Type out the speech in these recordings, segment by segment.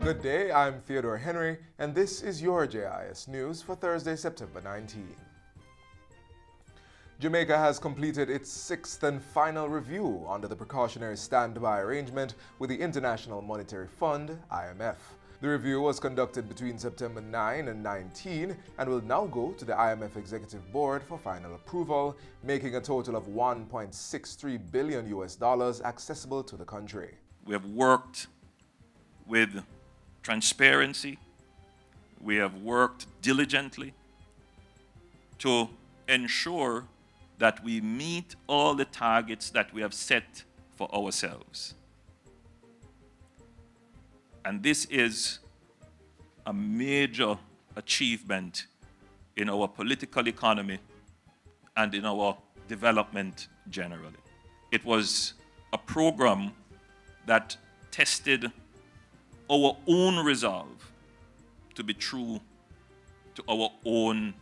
Good day, I'm Theodore Henry, and this is your JIS News for Thursday, September 19. Jamaica has completed its sixth and final review under the precautionary standby arrangement with the International Monetary Fund, IMF. The review was conducted between September 9 and 19 and will now go to the IMF Executive Board for final approval, making a total of $1.63 billion accessible to the country. We have worked with transparency. We have worked diligently to ensure that we meet all the targets that we have set for ourselves. And this is a major achievement in our political economy and in our development generally. It was a program that tested our own resolve to be true to our own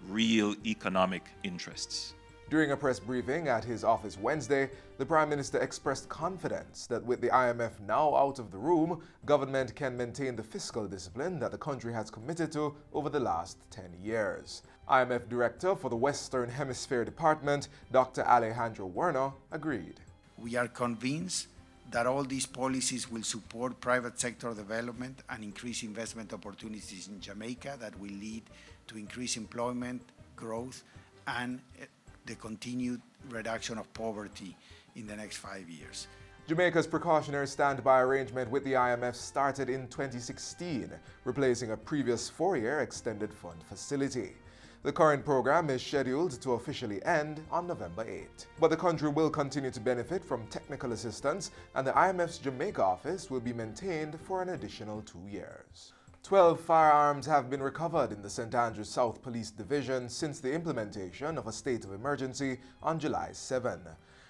real economic interests. During a press briefing at his office Wednesday, the Prime Minister expressed confidence that with the IMF now out of the room, government can maintain the fiscal discipline that the country has committed to over the last 10 years. IMF Director for the Western Hemisphere Department, Dr. Alejandro Werner, agreed. We are convinced that all these policies will support private sector development and increase investment opportunities in Jamaica that will lead to increased employment, growth, and the continued reduction of poverty in the next 5 years. Jamaica's precautionary standby arrangement with the IMF started in 2016, replacing a previous 4-year extended fund facility. The current program is scheduled to officially end on November 8. But the country will continue to benefit from technical assistance, and the IMF's Jamaica office will be maintained for an additional 2 years. 12 firearms have been recovered in the St. Andrews South Police Division since the implementation of a state of emergency on July 7.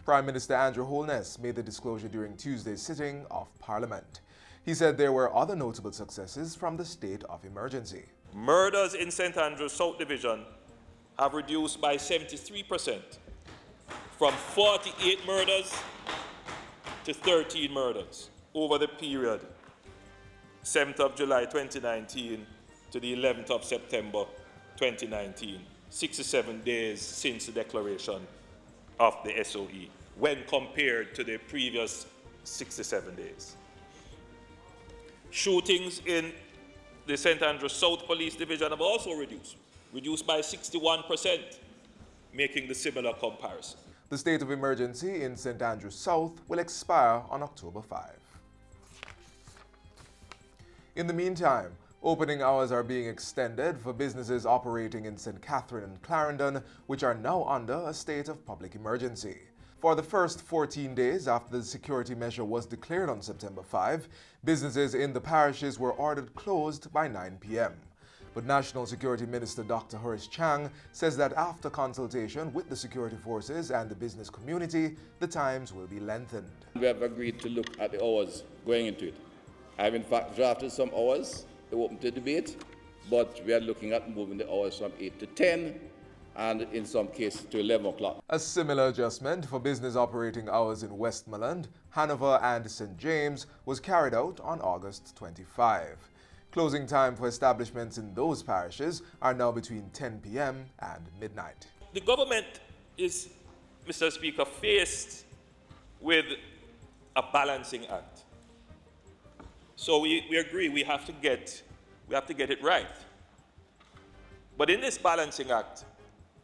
Prime Minister Andrew Holness made the disclosure during Tuesday's sitting of Parliament. He said there were other notable successes from the state of emergency. Murders in St. Andrews South Division have reduced by 73%, from 48 murders to 13 murders over the period 7th of July 2019 to the 11th of September 2019, 67 days since the declaration of the SOE, when compared to the previous 67 days. Shootings in the St. Andrews South Police Division have also reduced by 61%, making the similar comparison. The state of emergency in St. Andrews South will expire on October 5. In the meantime, opening hours are being extended for businesses operating in St. Catherine and Clarendon, which are now under a state of public emergency. For the first 14 days after the security measure was declared on September 5, businesses in the parishes were ordered closed by 9 p.m. But National Security Minister Dr. Horace Chang says that after consultation with the security forces and the business community, the times will be lengthened. We have agreed to look at the hours going into it. I have in fact drafted some hours open to debate, but we are looking at moving the hours from 8 to 10 and in some cases to 11 o'clock. A similar adjustment for business operating hours in Westmoreland, Hanover and St. James was carried out on August 25. Closing time for establishments in those parishes are now between 10 p.m. and midnight. The government is, Mr. Speaker, faced with a balancing act. So we agree we have to get it right. But in this balancing act,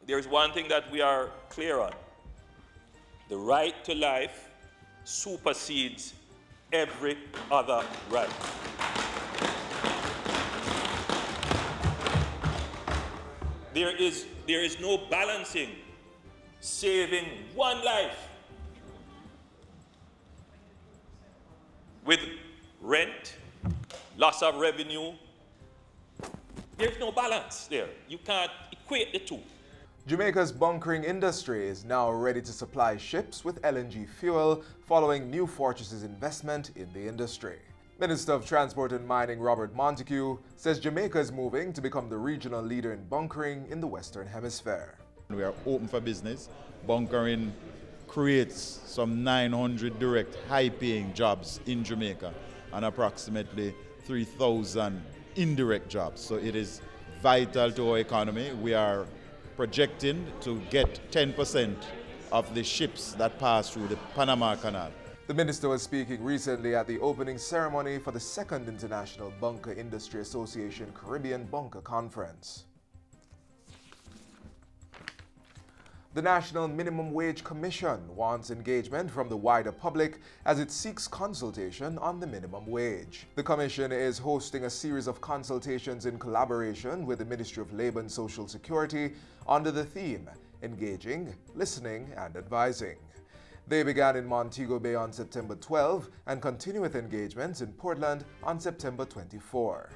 there's one thing that we are clear on. The right to life supersedes every other right. There is no balancing saving one life with rent, loss of revenue. There's no balance there. You can't equate the two. Jamaica's bunkering industry is now ready to supply ships with LNG fuel following New Fortress's investment in the industry. Minister of Transport and Mining Robert Montego says Jamaica is moving to become the regional leader in bunkering in the Western Hemisphere. We are open for business. Bunkering creates some 900 direct high-paying jobs in Jamaica and approximately 3,000 indirect jobs. So it is vital to our economy. We are projecting to get 10% of the ships that pass through the Panama Canal. The minister was speaking recently at the opening ceremony for the 2nd International Bunker Industry Association Caribbean Bunker Conference. The National Minimum Wage Commission wants engagement from the wider public as it seeks consultation on the minimum wage. The Commission is hosting a series of consultations in collaboration with the Ministry of Labour and Social Security under the theme Engaging, Listening and Advising. They began in Montego Bay on September 12 and continue with engagements in Portland on September 24.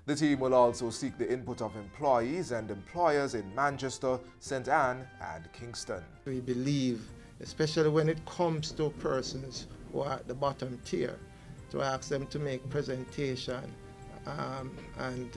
The team will also seek the input of employees and employers in Manchester, St. Anne, and Kingston. We believe, especially when it comes to persons who are at the bottom tier, to ask them to make presentation and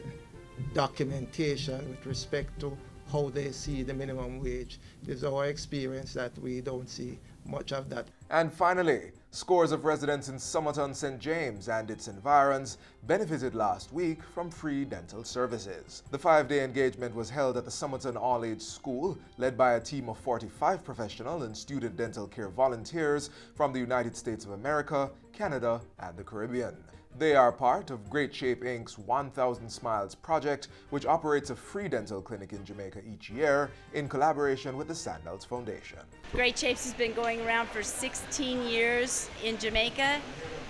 documentation with respect to how they see the minimum wage. It is our experience that we don't see much of that. And finally, scores of residents in Somerton, St. James and its environs benefited last week from free dental services. The 5-day engagement was held at the Somerton All-Age School, led by a team of 45 professional and student dental care volunteers from the United States of America, Canada, and the Caribbean. They are part of Great Shape Inc.'s 1000 Smiles project, which operates a free dental clinic in Jamaica each year in collaboration with the Sandals Foundation. Great Shapes has been going around for 16 years in Jamaica,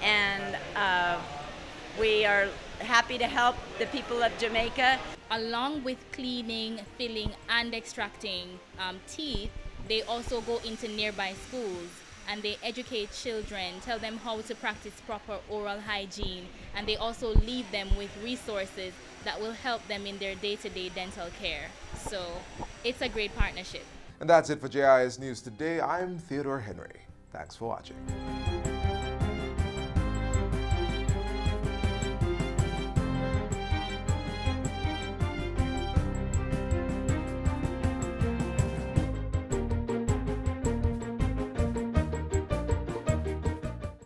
and we are happy to help the people of Jamaica. Along with cleaning, filling, and extracting teeth, they also go into nearby schools and they educate children, tell them how to practice proper oral hygiene, and they also leave them with resources that will help them in their day-to-day dental care. So it's a great partnership. And that's it for JIS News Today. I'm Theodore Henry. Thanks for watching.